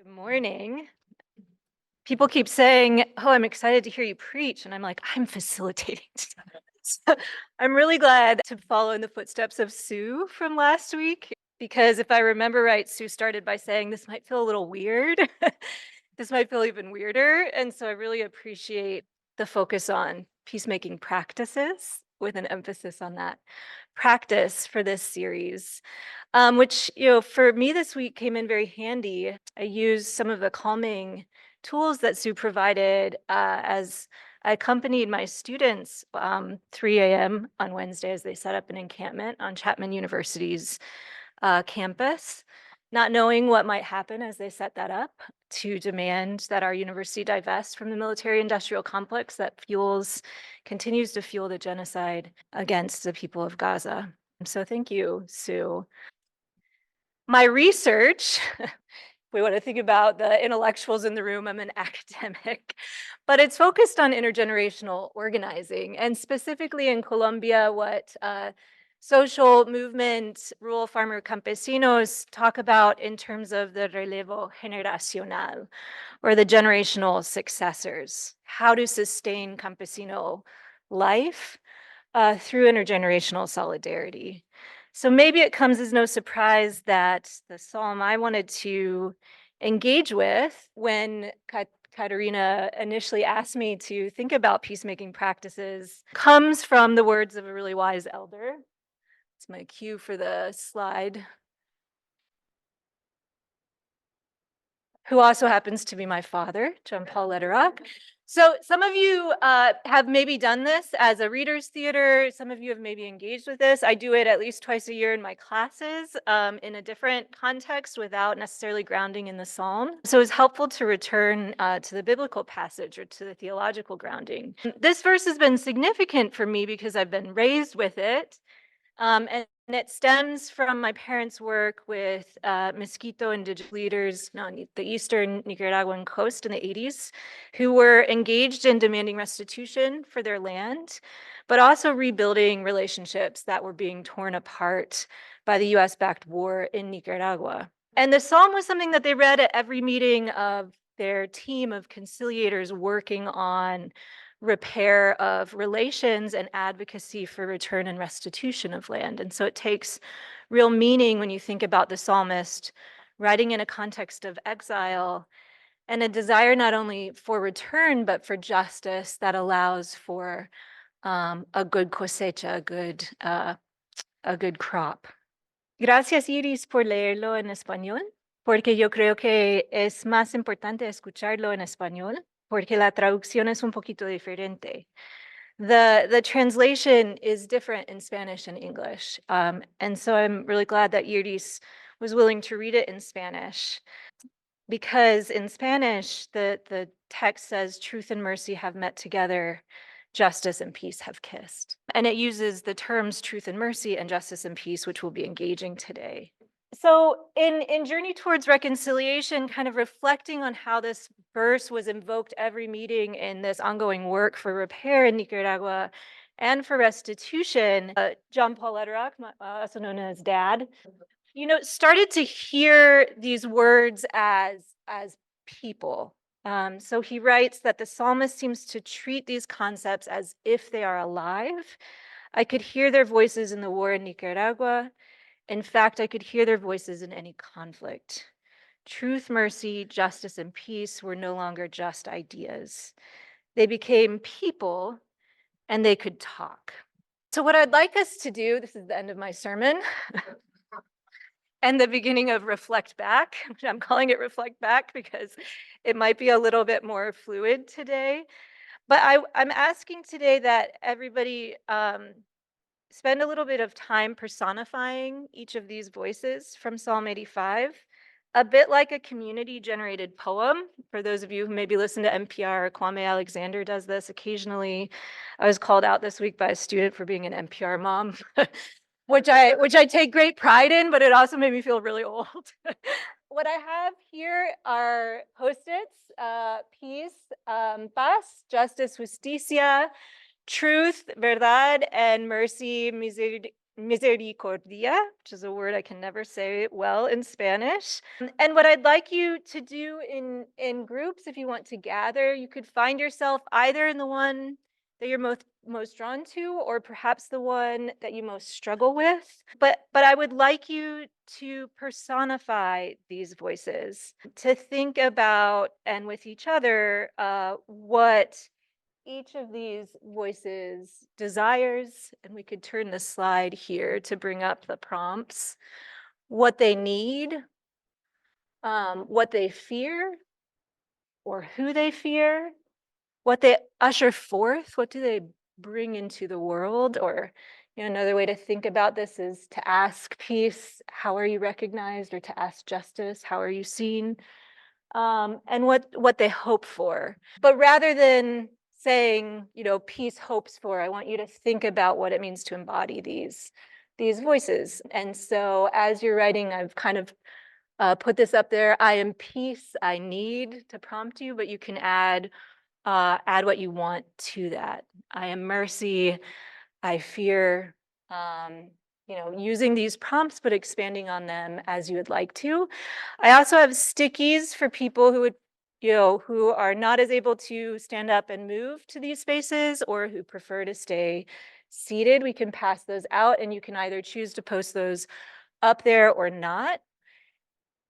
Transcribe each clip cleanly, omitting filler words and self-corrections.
Morning. People keep saying, "Oh, I'm excited to hear you preach." And I'm like, "I'm facilitating." So I'm really glad to follow in the footsteps of Sue from last week because if I remember right, Sue started by saying this might feel a little weird. This might feel even weirder. And so I really appreciate the focus on peacemaking practices with an emphasis on that practice for this series. Which, for me this week came in very handy. I used some of the calming tools that Sue provided as I accompanied my students 3 a.m. on Wednesday as they set up an encampment on Chapman University's campus, not knowing what might happen as they set that up to demand that our university divest from the military-industrial complex that continues to fuel the genocide against the people of Gaza. So thank you, Sue. My research, if we want to think about the intellectuals in the room, I'm an academic, but it's focused on intergenerational organizing, and specifically in Colombia, what social movement, rural farmer campesinos talk about in terms of the relevo generacional, or the generational successors, how to sustain campesino life through intergenerational solidarity. So maybe it comes as no surprise that the psalm I wanted to engage with when Katerina initially asked me to think about peacemaking practices comes from the words of a really wise elder. It's my cue for the slide, who also happens to be my father, John Paul Lederach. So some of you have maybe done this as a reader's theater. Some of you have maybe engaged with this. I do it at least twice a year in my classes in a different context without necessarily grounding in the psalm. So it's helpful to return to the biblical passage or to the theological grounding. This verse has been significant for me because I've been raised with it. And it stems from my parents' work with Mosquito indigenous leaders on the eastern Nicaraguan coast in the 80s, who were engaged in demanding restitution for their land, but also rebuilding relationships that were being torn apart by the US-backed war in Nicaragua. And the psalm was something that they read at every meeting of their team of conciliators working on repair of relations and advocacy for return and restitution of land. And so it takes real meaning when you think about the psalmist writing in a context of exile and a desire not only for return, but for justice that allows for a good cosecha, a good crop. Gracias, Iris, por leerlo en español, porque yo creo que es más importante escucharlo en español porque la traducción es un poquito diferente. The translation is different in Spanish and English. And so I'm really glad that Iris was willing to read it in Spanish, because in Spanish, the text says, "Truth and mercy have met together, justice and peace have kissed." And it uses the terms truth and mercy and justice and peace, which we'll be engaging today. So in Journey Towards Reconciliation, kind of reflecting on how this verse was invoked every meeting in this ongoing work for repair in Nicaragua and for restitution, John Paul Lederach, also known as Dad, started to hear these words as people. So he writes that the psalmist seems to treat these concepts as if they are alive. I could hear their voices in the war in Nicaragua. In fact, I could hear their voices in any conflict. Truth, mercy, justice, and peace were no longer just ideas. They became people, and they could talk. So what I'd like us to do, this is the end of my sermon, and the beginning of Reflect Back. I'm calling it Reflect Back because it might be a little bit more fluid today. But I'm asking today that everybody spend a little bit of time personifying each of these voices from Psalm 85, a bit like a community-generated poem. For those of you who maybe listen to NPR, Kwame Alexander does this occasionally. I was called out this week by a student for being an NPR mom, which I take great pride in, but it also made me feel really old. What I have here are post-its, peace, paz, justice, justicia, truth, verdad, and mercy, misericordia, which is a word I can never say well in Spanish. And what I'd like you to do in groups, if you want to gather, you could find yourself either in the one that you're most drawn to, or perhaps the one that you most struggle with. But I would like you to personify these voices, to think about and with each other what each of these voices desires, and we could turn the slide here to bring up the prompts, what they need, what they fear or who they fear, what they usher forth, what do they bring into the world? Or another way to think about this is to ask peace, how are you recognized? Or to ask justice, how are you seen? And what they hope for. But rather than saying, peace hopes for, I want you to think about what it means to embody these voices. And so as you're writing, I've kind of put this up there. I am peace, I need, to prompt you, but you can add what you want to that. I am mercy, I fear, using these prompts, but expanding on them as you would like to. I also have stickies for people who would, who are not as able to stand up and move to these spaces, or who prefer to stay seated. We can pass those out, and you can either choose to post those up there or not.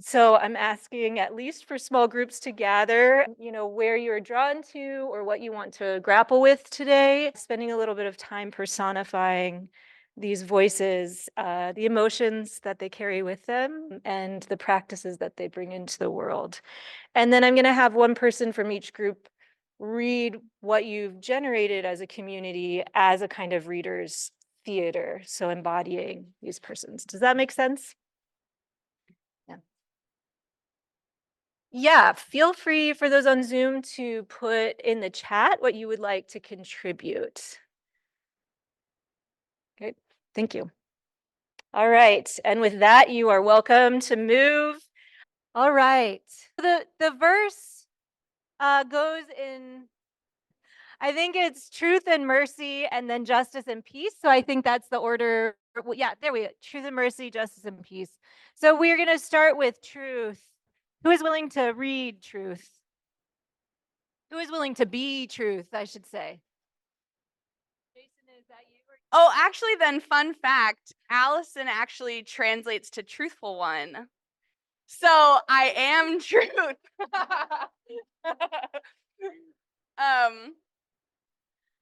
So I'm asking, at least for small groups, to gather, where you're drawn to or what you want to grapple with today, spending a little bit of time personifying these voices, the emotions that they carry with them, and the practices that they bring into the world. And then I'm going to have one person from each group read what you've generated as a community as a kind of reader's theater, so embodying these persons. Does that make sense? Yeah, feel free for those on Zoom to put in the chat what you would like to contribute. Okay, thank you. All right, and with that, you are welcome to move. All right, the verse goes in, I think it's truth and mercy, and then justice and peace. So I think that's the order. Well, yeah, there we go. Truth and mercy, justice and peace. So we're going to start with truth. Who is willing to read truth? Who is willing to be truth, I should say? Jason, is that you? Oh, actually, then, fun fact, Allison actually translates to truthful one. So I am truth.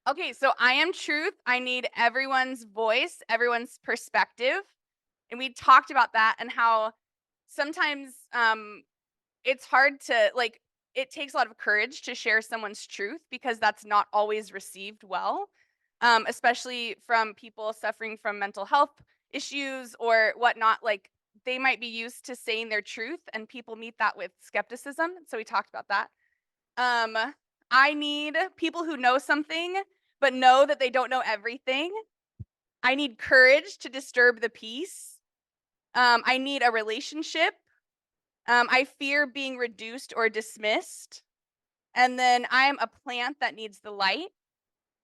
Okay, so I am truth. I need everyone's voice, everyone's perspective. And we talked about that and how sometimes it's hard to, like, it takes a lot of courage to share someone's truth because that's not always received well, especially from people suffering from mental health issues or whatnot. Like, they might be used to saying their truth, and people meet that with skepticism. So we talked about that. I need people who know something, but know that they don't know everything. I need courage to disturb the peace. I need a relationship. I fear being reduced or dismissed. And then I am a plant that needs the light,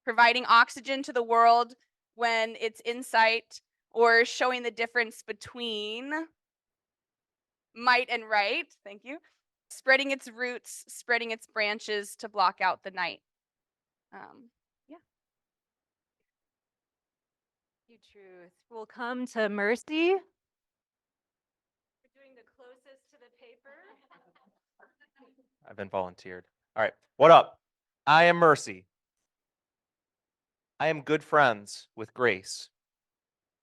providing oxygen to the world when it's insight, or showing the difference between might and right. Thank you. Spreading its roots, spreading its branches to block out the night. Yeah. You truth. We'll come to mercy. We're doing the closest to the paper. I've been volunteered. All right. What up? I am mercy. I am good friends with grace.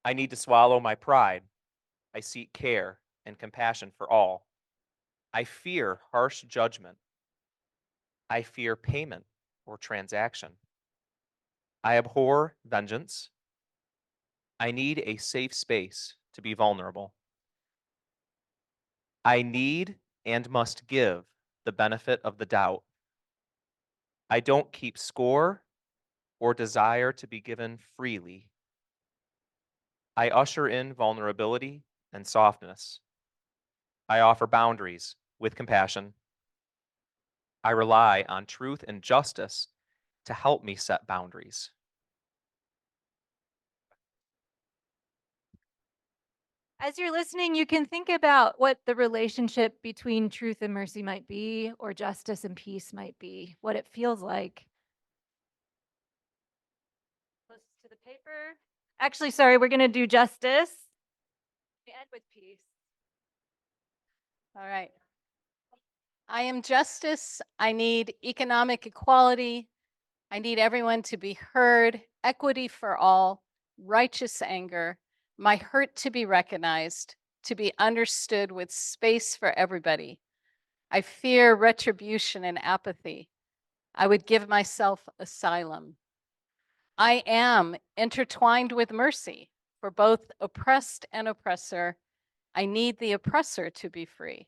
I need to swallow my pride. I seek care and compassion for all. I fear harsh judgment. I fear payment or transaction. I abhor vengeance. I need a safe space to be vulnerable. I need and must give the benefit of the doubt. I don't keep score or desire to be given freely. I usher in vulnerability and softness. I offer boundaries with compassion. I rely on truth and justice to help me set boundaries. As you're listening, you can think about what the relationship between truth and mercy might be, or justice and peace might be, what it feels like. Close to the paper. Actually, sorry, we're going to do justice. We end with peace. All right. I am justice. I need economic equality. I need everyone to be heard, equity for all, righteous anger, my hurt to be recognized, to be understood with space for everybody. I fear retribution and apathy. I would give myself asylum. I am intertwined with mercy for both oppressed and oppressor. I need the oppressor to be free.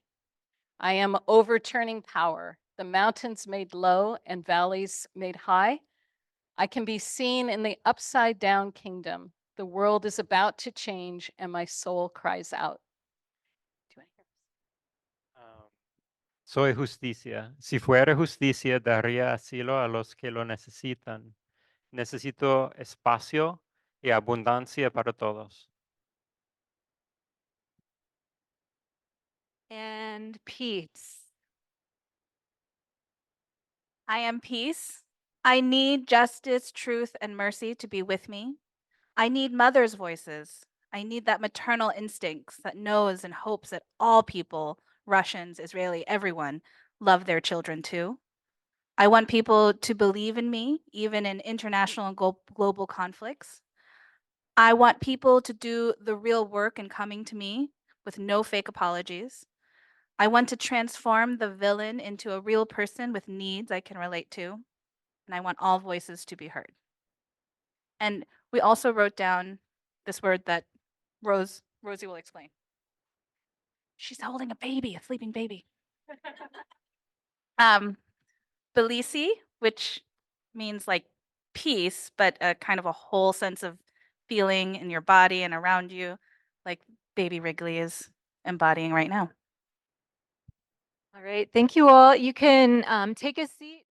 I am overturning power, the mountains made low and valleys made high. I can be seen in the upside down kingdom. The world is about to change and my soul cries out. Soy justicia. Si fuera justicia, daría asilo a los que lo necesitan. Necesito espacio y abundancia para todos. And peace. I am peace. I need justice, truth, and mercy to be with me. I need mothers' voices. I need that maternal instincts that knows and hopes that all people, Russians, Israeli, everyone, love their children too. I want people to believe in me, even in international and global conflicts. I want people to do the real work in coming to me with no fake apologies. I want to transform the villain into a real person with needs I can relate to. And I want all voices to be heard. And we also wrote down this word that Rosie will explain. She's holding a baby, a sleeping baby. Belisi, which means like peace, but a kind of a whole sense of feeling in your body and around you, like baby Wrigley is embodying right now. All right, thank you all. You can take a seat.